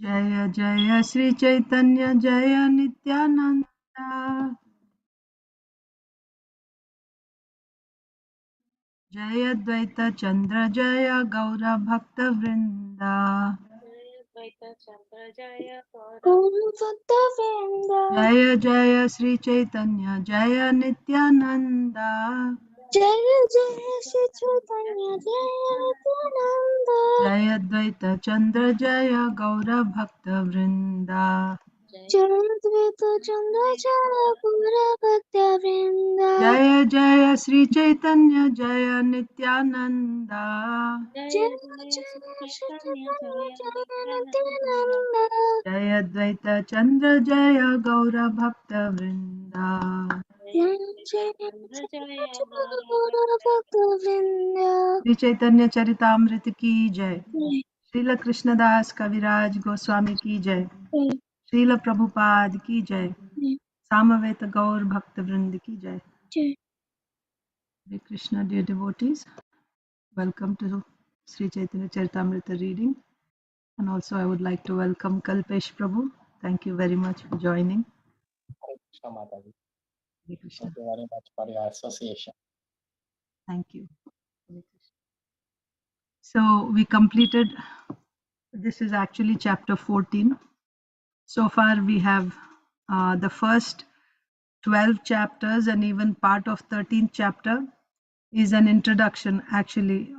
Jaya Jaya Sri Caitanya Jaya Nityananda Jaya Dvaita Chandra Jaya Gaura Bhakta Vrinda Jaya Jaya Sri Caitanya Jaya Nityananda Jaya Jaya Shri Chaitanya Jaya Nityananda Jaya Dvaita Chandra Jaya Gaura Bhakta Vrinda Jaya Dvaita Chandra Jaya Gaura Bhakta Vrinda Jaya Jaya Sri Caitanya Jaya Nityananda Jaya Jaya Shri Chaitanya Jaya Nityananda Jaya Dvaita Chandra Jaya Gaura Bhakta Vrinda Jaya Jaya Shri Chaitanya Jaya Gaura Bhakta Vrinda Sri Chaitanya Charitamrita ki jai. Srila Krishnadas Kaviraj Goswami ki jai. Srila Prabhupada ki jai. Samaveta Gaur Bhakta Vrind ki jai. Hare Krishna, dear devotees. Welcome to Sri Chaitanya Charitamrita reading. And also I would like to welcome Kalpesh Prabhu. Thank you very much for joining. Hare Krishna Mataji. Hare Krishna. Thank you very much for your association. Thank you. Hare Krishna. So we completed, this is actually chapter 14. So far we have the first 12 chapters and even part of 13th chapter is an introduction, actually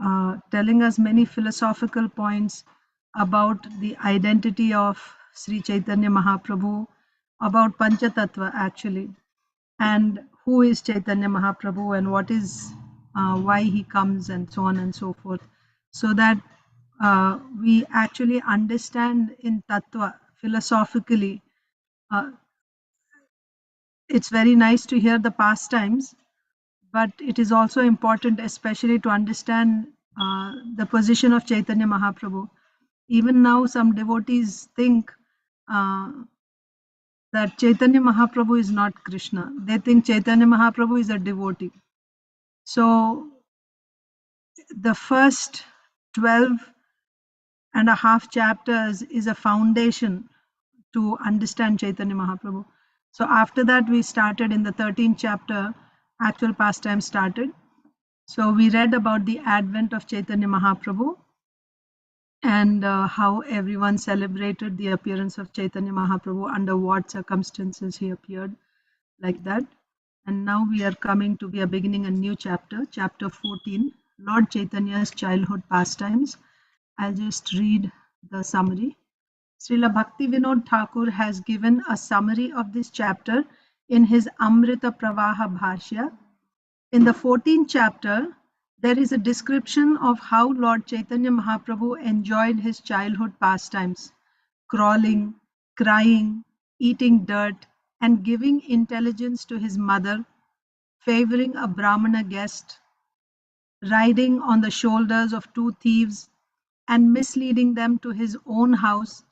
telling us many philosophical points about the identity of Sri Chaitanya Mahaprabhu, about Panchatattva actually, and who is Chaitanya Mahaprabhu and what is why he comes and so on and so forth, so that we actually understand in Tattva philosophically. It's very nice to hear the pastimes, but it is also important, especially to understand the position of Chaitanya Mahaprabhu. Even now, some devotees think that Chaitanya Mahaprabhu is not Krishna. They think Chaitanya Mahaprabhu is a devotee. So, the first 12 and a half chapters is a foundation to understand Chaitanya Mahaprabhu. So, after that, we started in the 13th chapter, actual pastime started. So we read about the advent of Chaitanya Mahaprabhu and how everyone celebrated the appearance of Chaitanya Mahaprabhu, under what circumstances he appeared, like that. And now we are coming to, we are beginning a new chapter, chapter 14, Lord Chaitanya's childhood pastimes. I'll just read the summary. Srila Bhakti Vinod Thakur has given a summary of this chapter in his Amrita Pravaha Bhashya. In the 14th chapter, there is a description of how Lord Chaitanya Mahaprabhu enjoyed his childhood pastimes, crawling, crying, eating dirt, and giving intelligence to his mother, favoring a Brahmana guest, riding on the shoulders of two thieves, and misleading them to his own house,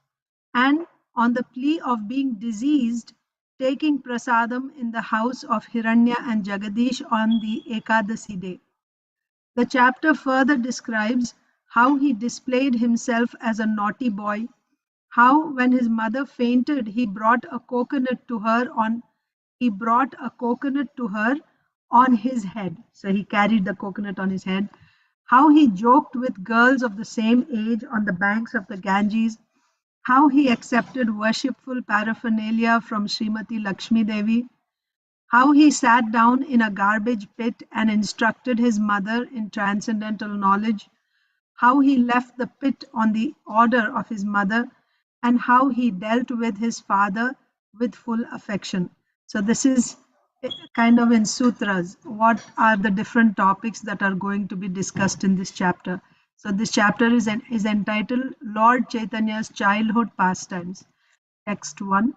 and on the plea of being diseased, taking prasadam in the house of Hiranya and Jagadish on the Ekadasi day. The chapter further describes how he displayed himself as a naughty boy, how when his mother fainted, he brought a coconut to her on his head. So he carried the coconut on his head. How he joked with girls of the same age on the banks of the Ganges, how he accepted worshipful paraphernalia from Srimati Lakshmi Devi, how he sat down in a garbage pit and instructed his mother in transcendental knowledge, how he left the pit on the order of his mother, and how he dealt with his father with full affection. So this is kind of in sutras, what are the different topics that are going to be discussed in this chapter. So this chapter is entitled Lord Chaitanya's Childhood Pastimes. Text 1.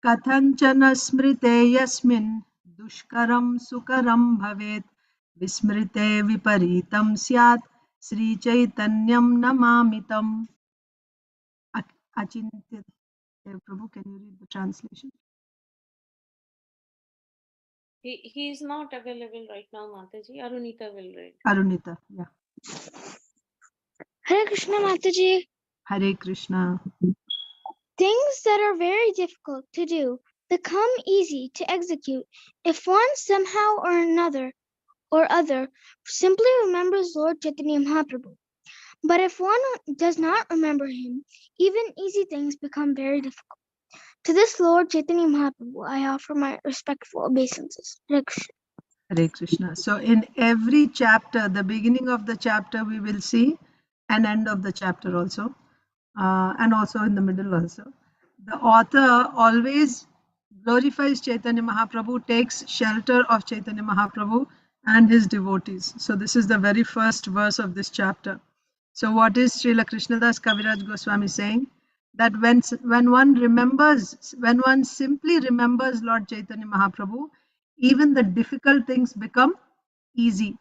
कथञ्चन स्मृते यस्मिन् दुष्करं सुकरं भवेत् विस्मृते विपरीतं स्यात् श्रीचैतन्यं नमामि तम्. Achintya Prabhu, can you read the translation? He is not available right now, Mataji. Arunita will read. Arunita, yeah. Krishna Mataji. Hare Krishna. Things that are very difficult to do become easy to execute if one somehow or other simply remembers Lord Chaitanya Mahaprabhu. But if one does not remember him, even easy things become very difficult. To this Lord Chaitanya Mahaprabhu, I offer my respectful obeisances. Hare Krishna. Hare Krishna. So in every chapter, the beginning of the chapter, we will see an end of the chapter also, and also in the middle also. The author always glorifies Chaitanya Mahaprabhu, takes shelter of Chaitanya Mahaprabhu and his devotees. So this is the very first verse of this chapter. So what is Srila Krishnadas Kaviraj Goswami saying? That when one simply remembers Lord Chaitanya Mahaprabhu, even the difficult things become easy.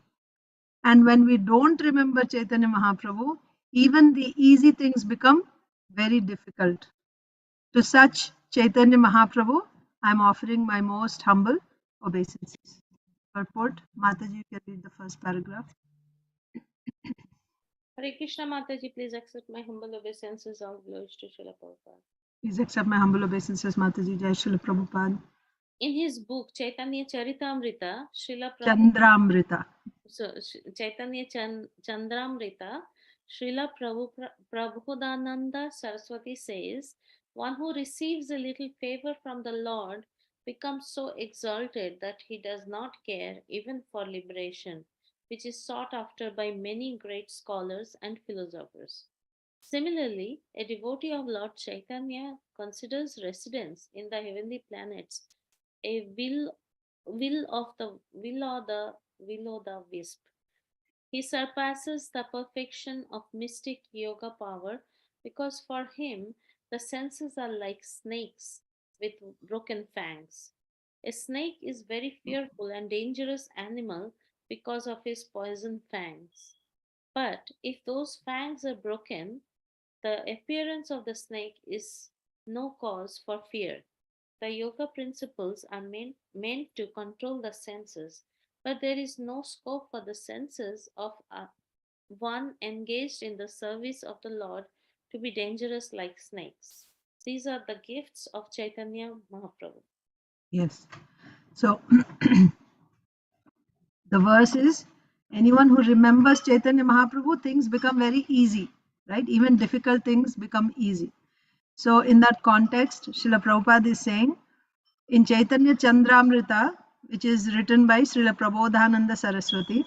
And when we don't remember Chaitanya Mahaprabhu, even the easy things become very difficult. To such Chaitanya Mahaprabhu, I am offering my most humble obeisances. Purport, Mataji, you can read the first paragraph. Hare Krishna Mataji, please accept my humble obeisances. All glories to Srila Prabhupada. Please accept my humble obeisances, Mataji. Jai Srila Prabhupada. In his book Caitanya Charitamrita, Srila Chandramrita. Chaitanya Chandramrita, Srila Prabhudananda Saraswati says, one who receives a little favor from the Lord becomes so exalted that he does not care even for liberation, which is sought after by many great scholars and philosophers. Similarly, a devotee of Lord Chaitanya considers residence in the heavenly planets a will of the wisp. He surpasses the perfection of mystic yoga power because for him the senses are like snakes with broken fangs. A snake is very fearful and dangerous animal because of his poison fangs. But if those fangs are broken, the appearance of the snake is no cause for fear. The yoga principles are meant to control the senses, but there is no scope for the senses of one engaged in the service of the Lord to be dangerous like snakes. These are the gifts of Chaitanya Mahaprabhu. Yes. So the verse is, anyone who remembers Chaitanya Mahaprabhu, things become very easy, right? Even difficult things become easy. So in that context, Srila Prabhupada is saying, in Chaitanya Chandramrita, which is written by Srila Prabodhananda Saraswati.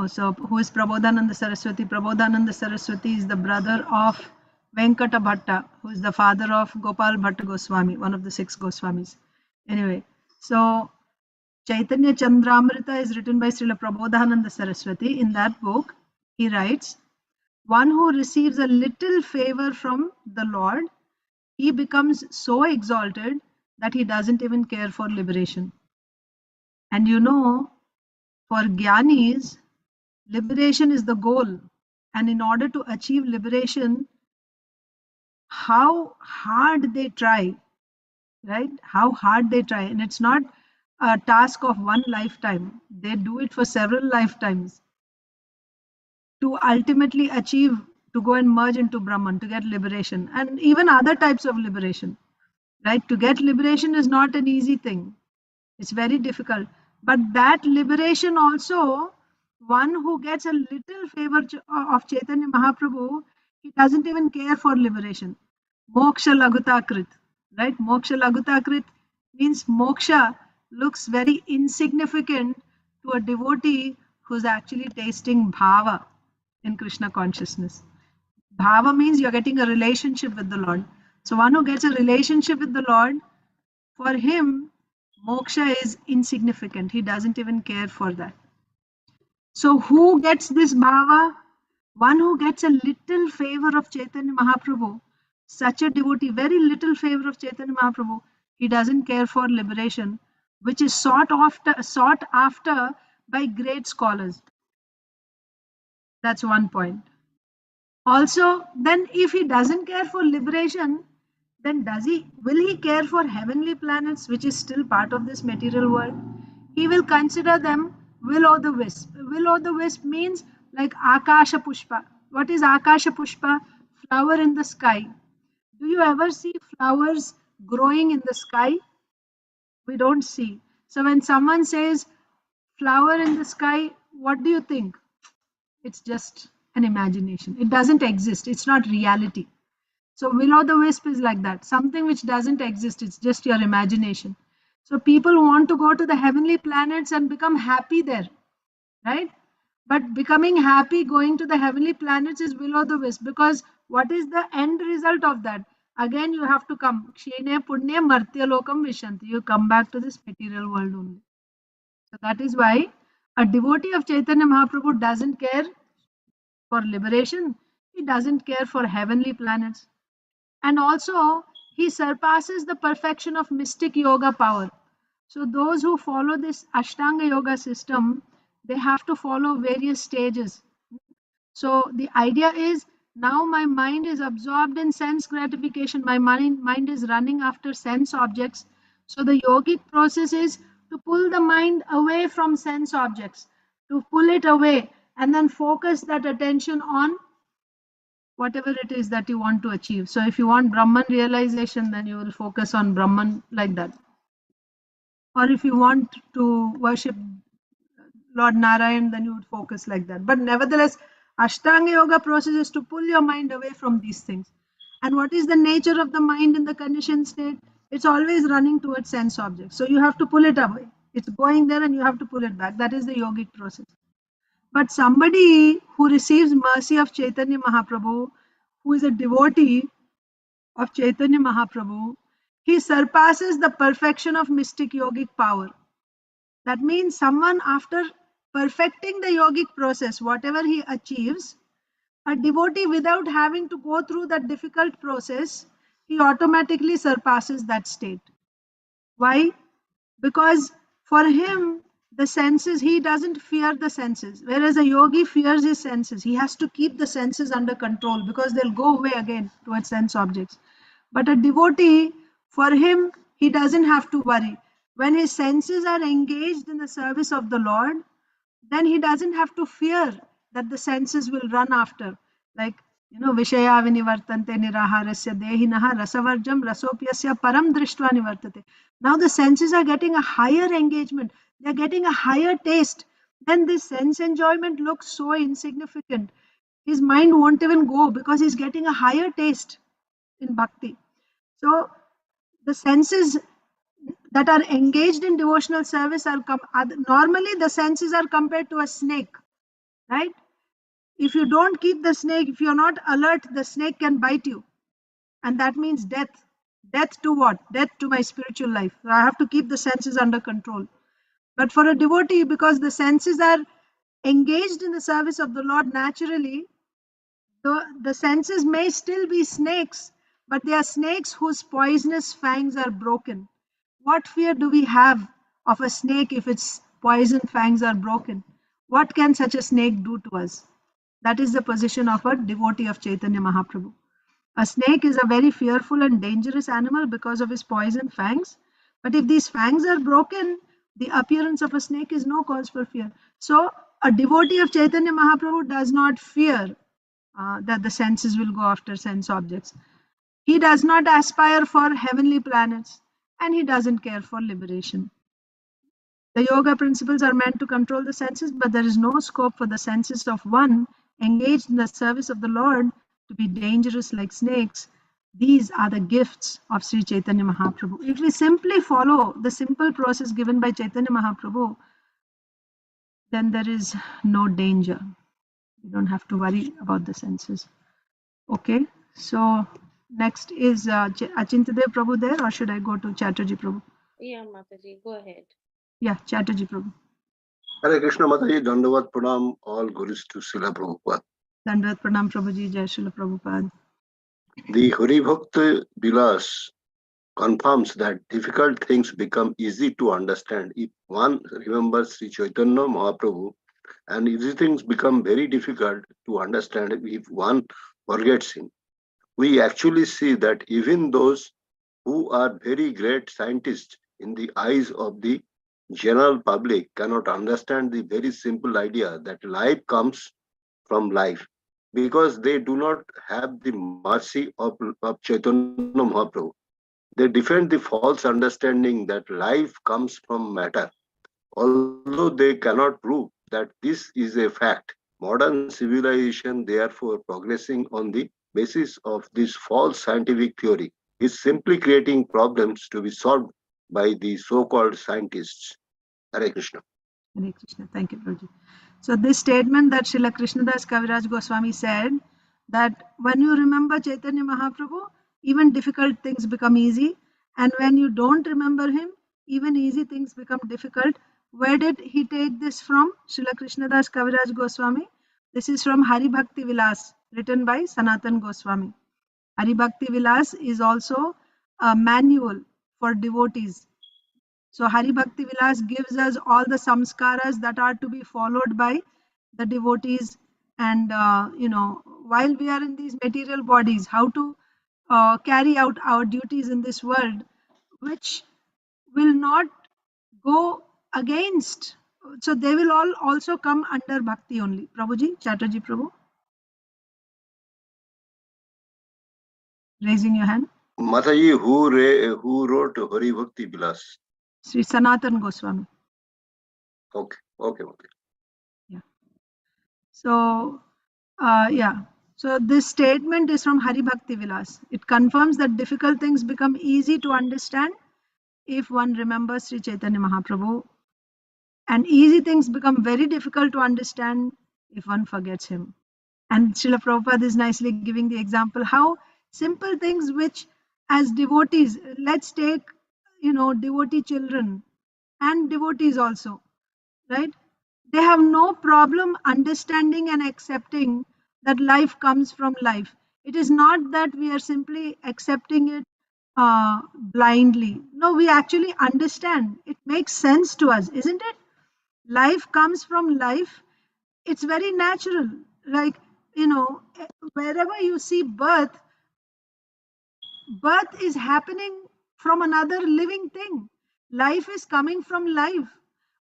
So who is Prabodhananda Saraswati? Prabodhananda Saraswati is the brother of Venkata Bhatta, who is the father of Gopal Bhatta Goswami, one of the 6 Goswamis. Anyway, so Chaitanya Chandramrita is written by Srila Prabodhananda Saraswati. In that book, he writes, one who receives a little favor from the Lord, he becomes so exalted that he doesn't even care for liberation. And you know, for Gyanis, liberation is the goal. And in order to achieve liberation, how hard they try, right? How hard they try. And it's not a task of one lifetime. They do it for several lifetimes to ultimately achieve, to go and merge into Brahman, to get liberation, and even other types of liberation, right? To get liberation is not an easy thing. It's very difficult. But that liberation also, one who gets a little favor of Chaitanya Mahaprabhu, he doesn't even care for liberation. Moksha Lagutakrit, right? Moksha Lagutakrit means moksha looks very insignificant to a devotee who's actually tasting bhava in Krishna consciousness. Bhava means you're getting a relationship with the Lord. So one who gets a relationship with the Lord, for him, moksha is insignificant. He doesn't even care for that. So who gets this bhava? One who gets a little favor of Chaitanya Mahaprabhu, such a devotee, very little favor of Chaitanya Mahaprabhu, he doesn't care for liberation, which is sought after by great scholars. That's one point. Also, then if he doesn't care for liberation, then will he care for heavenly planets, which is still part of this material world? He will consider them will o' the wisp. Will o' the wisp means like Akasha Pushpa, What is Akasha Pushpa? Flower in the sky. Do you ever see flowers growing in the sky? We don't see. So when someone says flower in the sky, what do you think? It's just an imagination. It doesn't exist. It's not reality. So will-o'-the-wisp is like that. Something which doesn't exist. It's just your imagination. So people want to go to the heavenly planets and become happy there, right? But becoming happy going to the heavenly planets is will-o'-the-wisp, because what is the end result of that? Again, you have to come. Kshine punya martya lokam vishanti. You come back to this material world only. So that is why a devotee of Chaitanya Mahaprabhu doesn't care for liberation. He doesn't care for heavenly planets. And also, he surpasses the perfection of mystic yoga power. So those who follow this Ashtanga yoga system, they have to follow various stages. So the idea is, now my mind is absorbed in sense gratification. My mind is running after sense objects. So the yogic process is to pull the mind away from sense objects, to pull it away and then focus that attention on whatever it is that you want to achieve. So if you want Brahman realization, then you will focus on Brahman like that. Or if you want to worship Lord Narayan, then you would focus like that. But nevertheless, Ashtanga Yoga process is to pull your mind away from these things. And what is the nature of the mind in the conditioned state? It's always running towards sense objects. So you have to pull it away. It's going there and you have to pull it back. That is the yogic process. But somebody who receives mercy of Chaitanya Mahaprabhu, who is a devotee of Chaitanya Mahaprabhu, he surpasses the perfection of mystic yogic power. That means someone, after perfecting the yogic process, whatever he achieves, a devotee, without having to go through that difficult process, he automatically surpasses that state. Why? Because for him, the senses, he doesn't fear the senses. Whereas a yogi fears his senses. He has to keep the senses under control because they'll go away again towards sense objects. But a devotee, for him, he doesn't have to worry. When his senses are engaged in the service of the Lord, then he doesn't have to fear that the senses will run after. Like, Vishaya vinivartante niraharasya dehinaha rasavarjam rasopyasya param drishtva nivartate. Now the senses are getting a higher engagement. They're getting a higher taste. Then this sense enjoyment looks so insignificant. His mind won't even go because he's getting a higher taste in bhakti. So the senses that are engaged in devotional service are normally the senses are compared to a snake, right? If you don't keep the snake, if you're not alert, the snake can bite you, and that means death. Death to what? Death to my spiritual life. So I have to keep the senses under control. But for a devotee, because the senses are engaged in the service of the Lord naturally, the senses may still be snakes, but they are snakes whose poisonous fangs are broken. What fear do we have of a snake if its poison fangs are broken? What can such a snake do to us? That is the position of a devotee of Chaitanya Mahaprabhu. A snake is a very fearful and dangerous animal because of his poison fangs. But if these fangs are broken, the appearance of a snake is no cause for fear. So, a devotee of Chaitanya Mahaprabhu does not fear that the senses will go after sense objects. He does not aspire for heavenly planets and he doesn't care for liberation. The yoga principles are meant to control the senses, but there is no scope for the senses of one engaged in the service of the Lord to be dangerous like snakes. These are the gifts of Sri Chaitanya Mahaprabhu. If we simply follow the simple process given by Chaitanya Mahaprabhu, then there is no danger. You don't have to worry about the senses. Okay, so next is Achintadev Prabhu there, or should I go to Chatterjee Prabhu? Yeah, Mataji, go ahead. Yeah, Chatterjee Prabhu. Hare Krishna Mataji, Dandavat Pranam, all gurus to Srila Prabhupada. Dandavat Pranam Prabhuji, Jai Srila Prabhupada. The Hari Bhakta Vilas confirms that difficult things become easy to understand if one remembers Sri Chaitanya Mahaprabhu, and easy things become very difficult to understand if one forgets him. We actually see that even those who are very great scientists in the eyes of the general public cannot understand the very simple idea that life comes from life, because they do not have the mercy of Chaitanya Mahaprabhu. They defend the false understanding that life comes from matter. Although they cannot prove that this is a fact, modern civilization, therefore, progressing on the basis of this false scientific theory, is simply creating problems to be solved by the so-called scientists. Hare Krishna. Hare Krishna. Thank you, Prabhuji. So this statement that Srila Krishnadas Kaviraj Goswami said, that when you remember Chaitanya Mahaprabhu, even difficult things become easy, and when you don't remember him, even easy things become difficult. Where did he take this from? Srila Krishnadas Kaviraj Goswami. This is from Hari Bhakti Vilas, written by Sanatan Goswami. Hari Bhakti Vilas is also a manual for devotees. So Hari Bhakti Vilas gives us all the samskaras that are to be followed by the devotees, and while we are in these material bodies, how to carry out our duties in this world, which will not go against. So they will all also come under bhakti only. Prabhuji, Chatterjee Prabhu, raising your hand. Mataji, who wrote Hari Bhakti Vilas? Sri Sanatan Goswami. Okay. Yeah. So, So this statement is from Hari Bhakti Vilas. It confirms that difficult things become easy to understand if one remembers Sri Chaitanya Mahaprabhu, and easy things become very difficult to understand if one forgets him. And Srila Prabhupada is nicely giving the example how simple things which, as devotees, let's take, devotee children and devotees also, right? They have no problem understanding and accepting that life comes from life. It is not that we are simply accepting it blindly. No, we actually understand. It makes sense to us, isn't it? Life comes from life. It's very natural. Like, wherever you see birth, birth is happening from another living thing. Life is coming from life.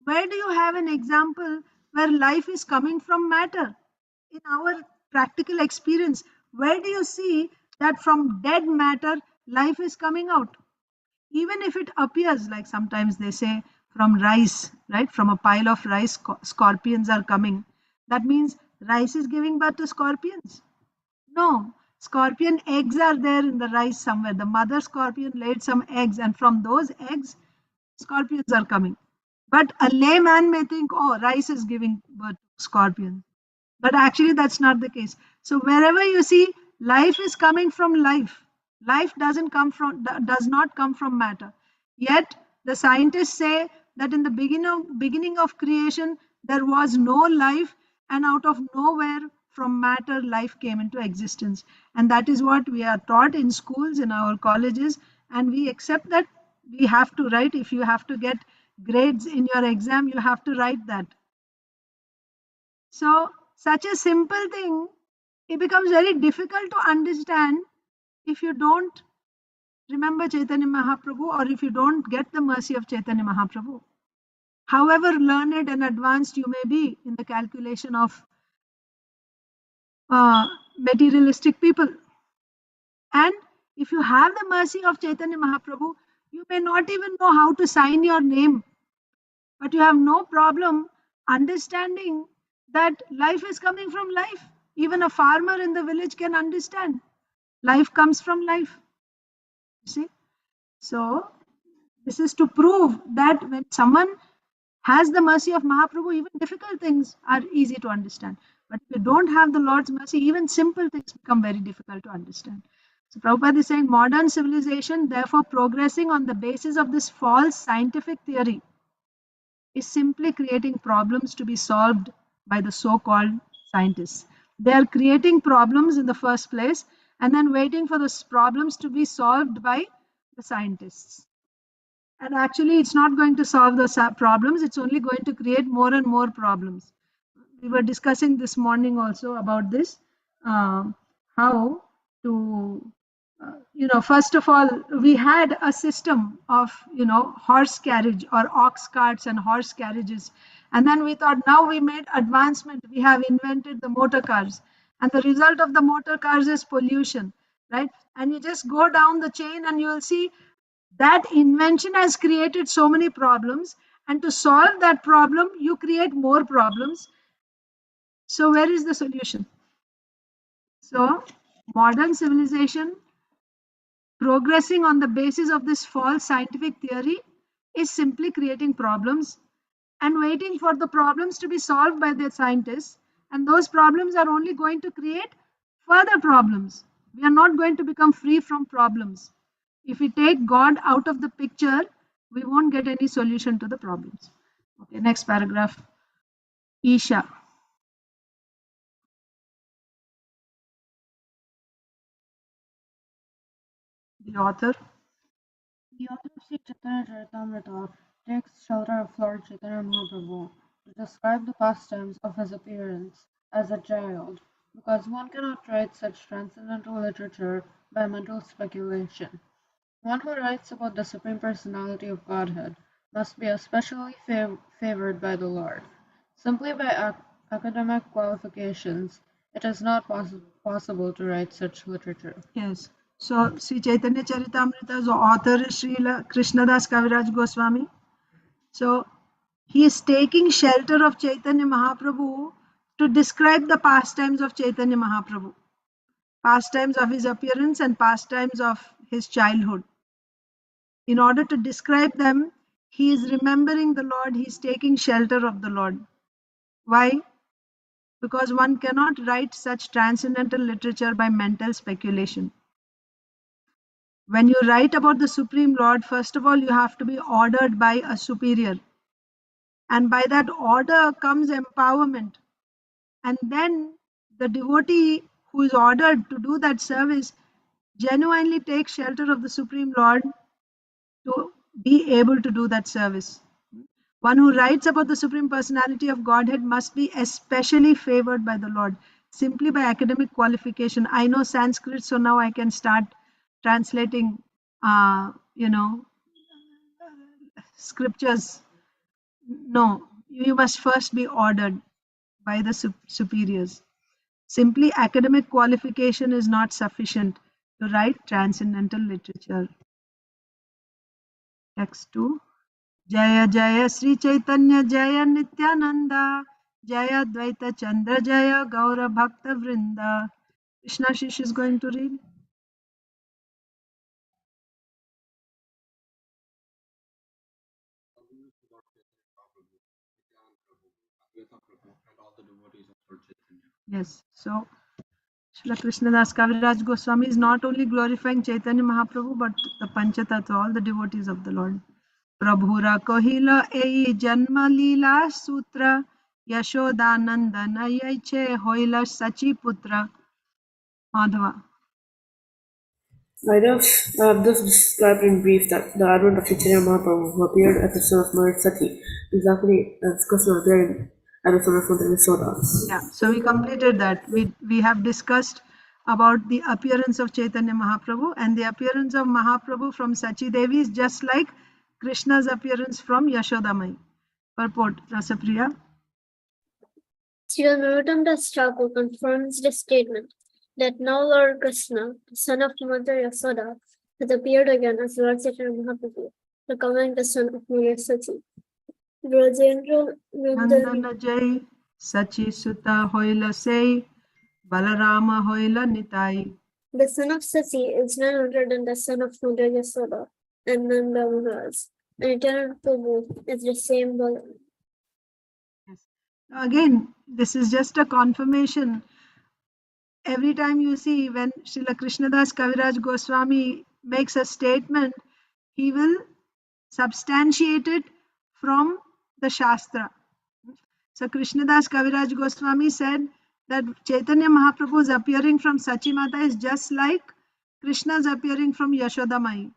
Where do you have an example where life is coming from matter? In our practical experience, where do you see that from dead matter life is coming out? Even if it appears, like sometimes they say, from rice, right? From a pile of rice, scorpions are coming. That means rice is giving birth to scorpions. No, scorpion eggs are there in the rice somewhere. The mother scorpion laid some eggs, and from those eggs, scorpions are coming. But a layman may think, oh, rice is giving birth to scorpions. But actually, that's not the case. So wherever you see life is coming from life, life does not come from matter. Yet the scientists say that in the beginning of creation there was no life, and out of nowhere from matter life came into existence. And that is what we are taught in schools, in our colleges, and we accept that. We have to write. If you have to get grades in your exam, you have to write that. So, such a simple thing, it becomes very difficult to understand if you don't remember Chaitanya Mahaprabhu, or if you don't get the mercy of Chaitanya Mahaprabhu. However learned and advanced you may be in the calculation of materialistic people. And if you have the mercy of Chaitanya Mahaprabhu, you may not even know how to sign your name, but you have no problem understanding that life is coming from life. Even a farmer in the village can understand life comes from life. You see? So, this is to prove that when someone has the mercy of Mahaprabhu, even difficult things are easy to understand. But if you don't have the Lord's mercy, even simple things become very difficult to understand. So Prabhupada is saying modern civilization, therefore progressing on the basis of this false scientific theory, is simply creating problems to be solved by the so-called scientists. They are creating problems in the first place and then waiting for those problems to be solved by the scientists. And actually, it's not going to solve the problems, it's only going to create more and more problems. We were discussing this morning also about this, how to, first of all, we had a system of, horse carriage or ox carts and horse carriages. And then we thought, now we made advancement, we have invented the motor cars. And the result of the motor cars is pollution, right? And you just go down the chain and you will see that invention has created so many problems. And to solve that problem, you create more problems. So where is the solution? So modern civilization progressing on the basis of this false scientific theory is simply creating problems and waiting for the problems to be solved by the scientists. And those problems are only going to create further problems. We are not going to become free from problems. If we take God out of the picture, we won't get any solution to the problems. Okay, next paragraph. Isha. The author. The author of Sri Chaitanya Caritamrita takes shelter of Lord Chaitanya Mahaprabhu to describe the pastimes of his appearance as a child, because one cannot write such transcendental literature by mental speculation. One who writes about the Supreme Personality of Godhead must be especially favored by the Lord. Simply by academic qualifications, it is not possible to write such literature. Yes. So Sri Chaitanya Charitamrita's author is Srila Krishnadas Kaviraj Goswami. So he is taking shelter of Chaitanya Mahaprabhu to describe the pastimes of Chaitanya Mahaprabhu, pastimes of his appearance and pastimes of his childhood. In order to describe them, he is remembering the Lord, he is taking shelter of the Lord. Why? Because one cannot write such transcendental literature by mental speculation. When you write about the Supreme Lord, first of all, you have to be ordered by a superior. And by that order comes empowerment. And then the devotee who is ordered to do that service genuinely takes shelter of the Supreme Lord to be able to do that service. One who writes about the Supreme Personality of Godhead must be especially favored by the Lord, simply by academic qualification. I know Sanskrit, so now I can start translating, scriptures. No, you must first be ordered by the superiors. Simply academic qualification is not sufficient to write transcendental literature. Text 2. Jaya Jaya Sri Chaitanya Jaya Nityananda Jaya Dvaita Chandra Jaya Gaura Bhakta Vrinda. Krishna Shish is going to read. Yes, so Srila Krishnadas Kaviraj Goswami is not only glorifying Chaitanya Mahaprabhu but the Panchatattva, all the devotees of the Lord. Prabhura Kohila Ei Janma Leela Sutra Yashodanandana Yaiche Hoila Sachi Putra. Madhava. I have thus described in brief that the advent of Chaitanya Mahaprabhu, who appeared as the son of Mother Sati, exactly as Krishna appearing as the son of Mother Yasoda. Yeah, so we completed that. We have discussed about the appearance of Chaitanya Mahaprabhu, and the appearance of Mahaprabhu from Sachi Devi is just like Krishna's appearance from Yashodamai. Purport, Rasapriya. Srila Narottam Das Thakur confirms the statement that now Lord Krishna, the son of Mother Yasoda, has appeared again as Lord Chaitanya Mahaprabhu, becoming the son of Mother Sati. Rajendra Nandana Jai, Sachi Sutta Hoila Sei, Balarama Hoila Nitai. The son of Sati is none other than the son of Mother Yasoda and Nanda Maharaj. And eternal Prabhu is the same Balaram. Yes. Again, this is just a confirmation. Every time you see when Srila Krishnadas Kaviraj Goswami makes a statement, he will substantiate it from the Shastra. So Krishnadas Kaviraj Goswami said that Chaitanya Mahaprabhu's appearing from Sachi Mata is just like Krishna's appearing from Yashodamai.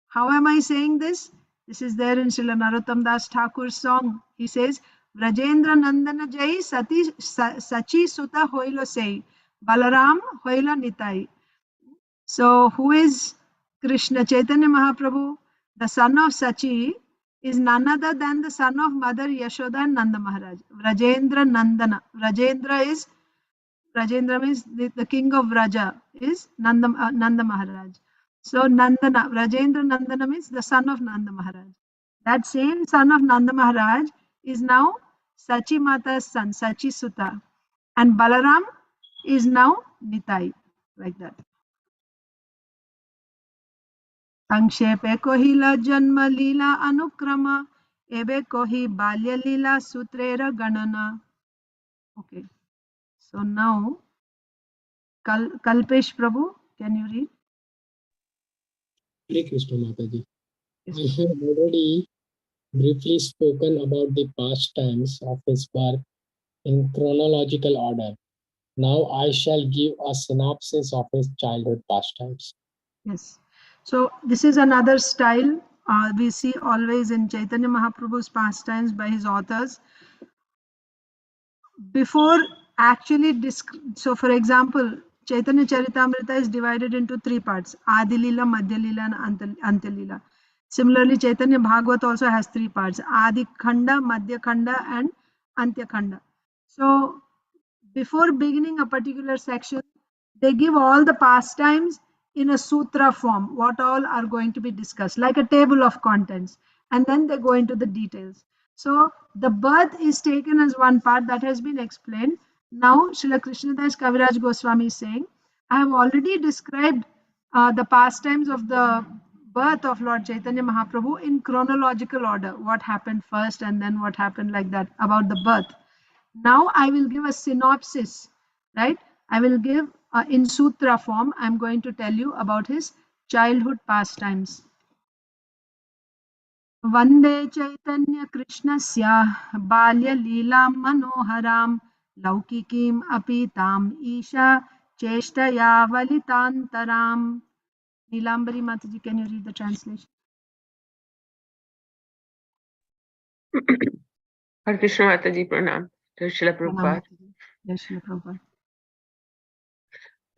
How am I saying this? This is there in Srila Narottam Das Thakur's song. He says, Vrajendra Nandana Jai Sachi Sutta Hoilo Sei, Balaram Hoila Nitai. So who is Krishna? Chaitanya Mahaprabhu, the son of Sachi, is none other than the son of Mother Yashoda and Nanda Maharaj. Vrajendra Nandana. Vrajendra is Rajendra means the king of Raja is Nanda Maharaj. So Nandana, Rajendra Nandana means the son of Nanda Maharaj. That same son of Nanda Maharaj is now Sachi Mata's son, Sachi Sutta. And Balaram is now Nitai, like that. संक्षेपे कोहिला जन्म लीला अनुक्रम एबे कोहि बाल्य लीला सूत्रेर गणना. Okay, so now Kalpesh Prabhu, can you read? Hare Krishna Mataji. Yes. I have already briefly spoken about the pastimes of his birth in chronological order. Now I shall give a synopsis of his childhood pastimes. Yes. So this is another style we see always in Chaitanya Mahaprabhu's pastimes by his authors. Before actually, so for example, Chaitanya Charitamrita is divided into three parts: Adi Lila, Madhya Lila, and Antya Lila. Similarly, Chaitanya Bhagavat also has three parts: Adi Khanda, Madhya Khanda, and Antya Khanda. So before beginning a particular section, they give all the pastimes in a sutra form, what all are going to be discussed, like a table of contents, and then they go into the details. So the birth is taken as one part that has been explained. Now, Srila Krishnadas Kaviraj Goswami is saying, I have already described the pastimes of the birth of Lord Chaitanya Mahaprabhu in chronological order, what happened first and then what happened, like that, about the birth. Now I will give a synopsis, right? I will give in sutra form, I'm going to tell you about his childhood pastimes. Vande Chaitanya Krishnasya Balya Leela Manoharam Laukikim Apitam Isha Cheshtaya Valitantaram. Nilambari Mataji, can you read the translation? Hare Krishna Mataji Pranam. Jai Srila Prabhupada. Jai Srila Prabhupada.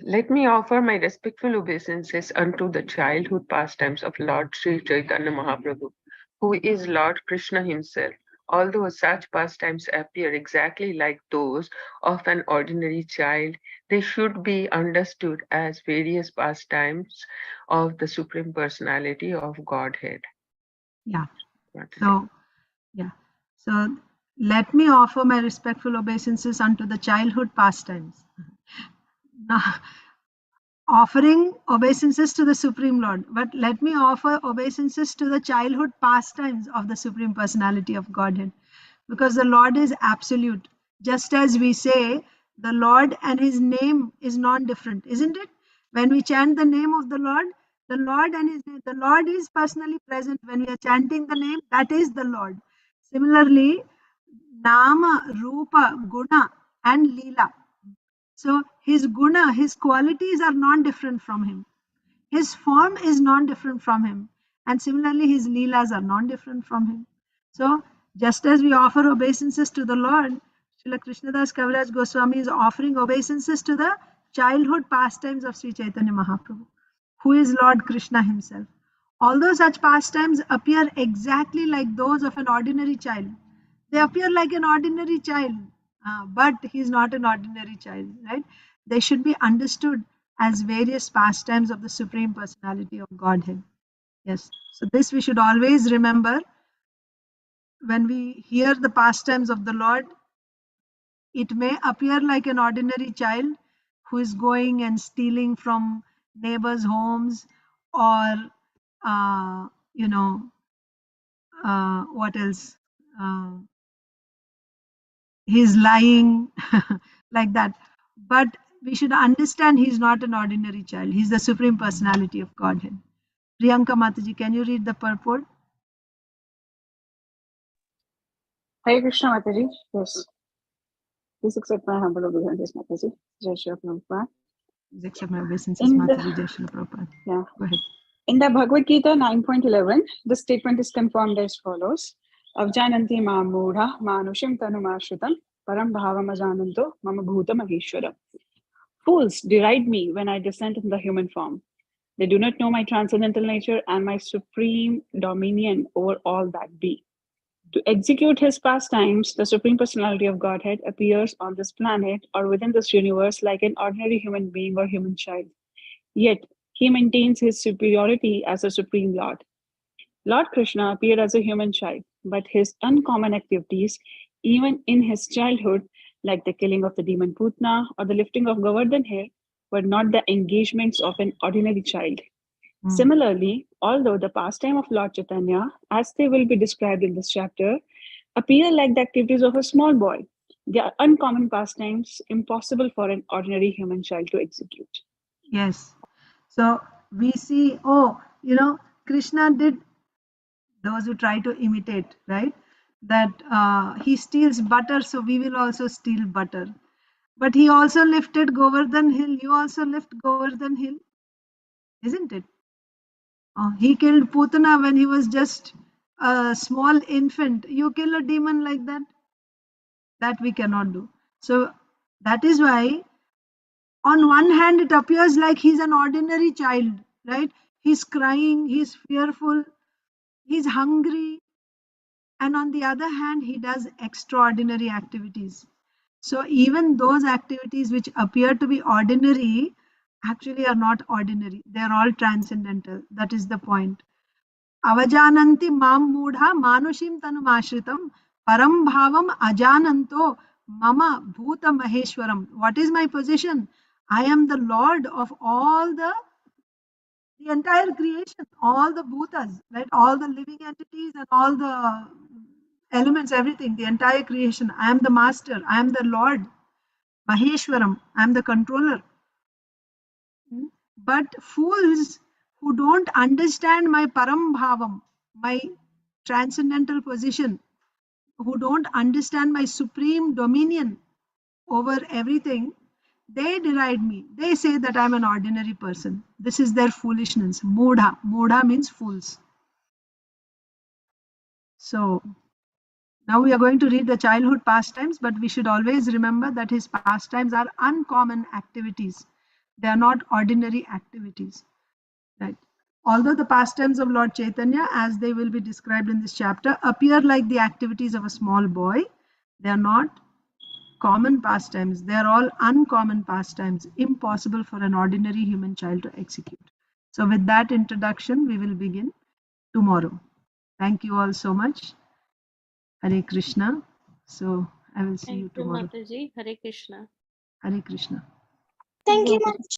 Let me offer my respectful obeisances unto the childhood pastimes of Lord Sri Chaitanya Mahaprabhu, who is Lord Krishna himself. Although such pastimes appear exactly like those of an ordinary child, they should be understood as various pastimes of the Supreme Personality of Godhead. Yeah. Mataji. So, yeah. So let me offer my respectful obeisances unto the childhood pastimes. Now, offering obeisances to the Supreme Lord, but let me offer obeisances to the childhood pastimes of the Supreme Personality of Godhead, because the Lord is absolute. Just as we say, the Lord and his name is non-different, isn't it? When we chant the name of the Lord and his name, the Lord is personally present. When we are chanting the name, that is the Lord. Similarly, Nama, Rupa, Guna, and Leela. So his guna, his qualities are non-different from him. His form is non-different from him. And similarly, his leelas are non-different from him. So just as we offer obeisances to the Lord, Srila Krishnadas Kaviraj Goswami is offering obeisances to the childhood pastimes of Sri Chaitanya Mahaprabhu, who is Lord Krishna himself. Although such pastimes appear exactly like those of an ordinary child, they appear like an ordinary child, but he's not an ordinary child, right? They should be understood as various pastimes of the Supreme Personality of Godhead. Yes. So this we should always remember when we hear the pastimes of the Lord. It may appear like an ordinary child who is going and stealing from neighbors' homes, or you know, what else? He's lying, like that. But we should understand he's not an ordinary child. He's the Supreme Personality of Godhead. Priyanka Mataji, can you read the purport? Hare Krishna Mataji. Yes. Please accept my humble obeisances, Mataji. Jai Shri Prabhupada. Please accept my obeisances, Mataji. Jai Shri Prabhupada. Yeah. Go ahead. In the Bhagavad Gita 9.11, the statement is confirmed as follows. Avjananti ma mudha manushim tanumashritam param bhavam ajananto mama bhuta maheshwaram. Fools deride me when I descend in the human form. They do not know my transcendental nature and my supreme dominion over all that be. To execute his pastimes, the Supreme Personality of Godhead appears on this planet or within this universe like an ordinary human being or human child. Yet, he maintains his superiority as a Supreme Lord. Lord Krishna appeared as a human child, but his uncommon activities, even in his childhood, like the killing of the demon Putna or the lifting of Govardhan hill, were not the engagements of an ordinary child. Similarly, although the pastime of Lord Chaitanya, as they will be described in this chapter, appear like the activities of a small boy, they are uncommon pastimes impossible for an ordinary human child to execute. Yes. So we see, Krishna did, those who try to imitate, right? That he steals butter, so we will also steal butter. But he also lifted Govardhan hill. You also lift Govardhan hill, isn't it? He killed Putana when he was just a small infant. You kill a demon like that? That we cannot do. So that is why, on one hand, it appears like he's an ordinary child, right? He's crying, he's fearful, he's hungry. And on the other hand, he does extraordinary activities. So even those activities which appear to be ordinary actually are not ordinary. They're all transcendental. That is the point. Avajananti mam mudha manushim tanumashritam param bhavam ajananto mama bhuta maheshwaram. What is my position? I am the Lord of all the entire creation, all the bhutas, right? All the living entities and all the elements, everything, the entire creation. I am the master. I am the Lord. Maheshwaram. I am the controller. But fools who don't understand my param bhavam, my transcendental position, who don't understand my supreme dominion over everything, they deride me. They say that I'm an ordinary person. This is their foolishness. Mudha. Mudha means fools. So now we are going to read the childhood pastimes, but we should always remember that his pastimes are uncommon activities. They are not ordinary activities. Right. Although the pastimes of Lord Chaitanya, as they will be described in this chapter, appear like the activities of a small boy, they are not common pastimes. They are all uncommon pastimes, impossible for an ordinary human child to execute. So with that introduction, we will begin tomorrow. Thank you all so much. Hare Krishna. So I will see you Thank you, tomorrow. Mataji. Hare Krishna. Hare Krishna. Thank you much.